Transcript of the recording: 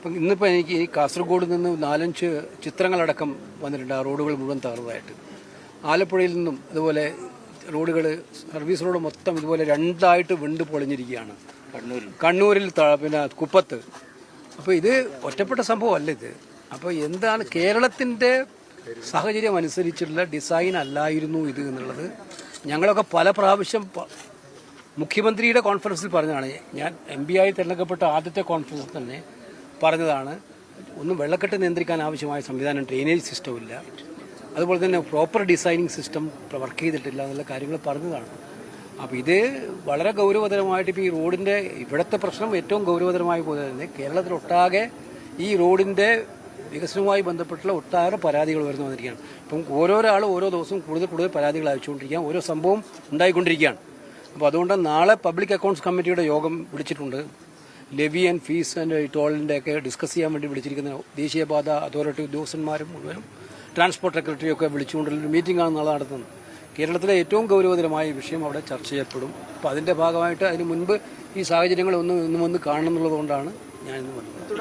അപ്പം ഇന്നിപ്പോൾ എനിക്ക് ഈ കാസർഗോഡ് നിന്ന് 4-5 ചിത്രങ്ങളടക്കം വന്നിട്ടുണ്ട്. ആ റോഡുകൾ മുഴുവൻ തകർന്നതായിട്ട്. ആലപ്പുഴയിൽ നിന്നും അതുപോലെ റോഡുകൾ, സർവീസ് റോഡ് മൊത്തം ഇതുപോലെ 2ആയിട്ട് വിണ്ട് പൊളിഞ്ഞിരിക്കുകയാണ്. കണ്ണൂരിൽ പിന്നെ കുപ്പത്ത്. അപ്പോൾ ഇത് ഒറ്റപ്പെട്ട സംഭവമല്ല ഇത്. അപ്പോൾ എന്താണ് കേരളത്തിൻ്റെ സാഹചര്യം അനുസരിച്ചുള്ള ഡിസൈൻ അല്ലായിരുന്നു ഇത് എന്നുള്ളത് ഞങ്ങളൊക്കെ പല പ്രാവശ്യം മുഖ്യമന്ത്രിയുടെ കോൺഫറൻസിൽ പറഞ്ഞതാണ്. ഞാൻ MP ആയി തിരഞ്ഞെടുക്കപ്പെട്ട ആദ്യത്തെ കോൺഫറൻസിൽ തന്നെ പറഞ്ഞതാണ്. ഒന്നും വെള്ളക്കെട്ട് നിയന്ത്രിക്കാൻ ആവശ്യമായ സംവിധാനം, ഡ്രെയിനേജ് സിസ്റ്റം ഇല്ല, അതുപോലെ തന്നെ പ്രോപ്പർ ഡിസൈനിങ് സിസ്റ്റം വർക്ക് ചെയ്തിട്ടില്ല എന്നുള്ള കാര്യങ്ങൾ പറഞ്ഞതാണ്. അപ്പോൾ ഇത് വളരെ ഗൗരവതരമായിട്ട് ഇപ്പോൾ ഈ റോഡിൻ്റെ ഇവിടുത്തെ പ്രശ്നം ഏറ്റവും ഗൗരവതരമായി പോലെ തന്നെ കേരളത്തിലൊട്ടാകെ ഈ റോഡിൻ്റെ വികസനവുമായി ബന്ധപ്പെട്ടുള്ള ഒട്ടാറ് പരാതികൾ വരുന്നു വന്നിരിക്കുകയാണ്. ഇപ്പം ഓരോരാൾ ഓരോ ദിവസവും കൂടുതൽ പരാതികൾ അയച്ചുകൊണ്ടിരിക്കുകയാണ്. ഓരോ സംഭവം ഉണ്ടായിക്കൊണ്ടിരിക്കുകയാണ്. അപ്പോൾ അതുകൊണ്ട് നാളെ പബ്ലിക് അക്കൗണ്ട്സ് കമ്മിറ്റിയുടെ യോഗം വിളിച്ചിട്ടുണ്ട്. ലെവി ആൻഡ് ഫീസ് ആൻഡ് ടോളിൻ്റെ ഒക്കെ ഡിസ്കസ് ചെയ്യാൻ വേണ്ടി വിളിച്ചിരിക്കുന്ന ദേശീയപാത അതോറിറ്റി ഉദ്യോഗസ്ഥന്മാരും മുഴുവനും ട്രാൻസ്പോർട്ട് സെക്രട്ടറിയൊക്കെ വിളിച്ചുകൊണ്ടുള്ളൊരു മീറ്റിംഗാണ് നാളെ നടത്തുന്നത്. കേരളത്തിലെ ഏറ്റവും ഗൗരവതരമായ വിഷയം അവിടെ ചർച്ച ചെയ്യപ്പെടും. അപ്പോൾ അതിൻ്റെ ഭാഗമായിട്ട് അതിന് മുൻപ് ഈ സാഹചര്യങ്ങളൊന്നും കാണണം എന്നുള്ളതുകൊണ്ടാണ് ഞാനിന്ന് വന്നത്.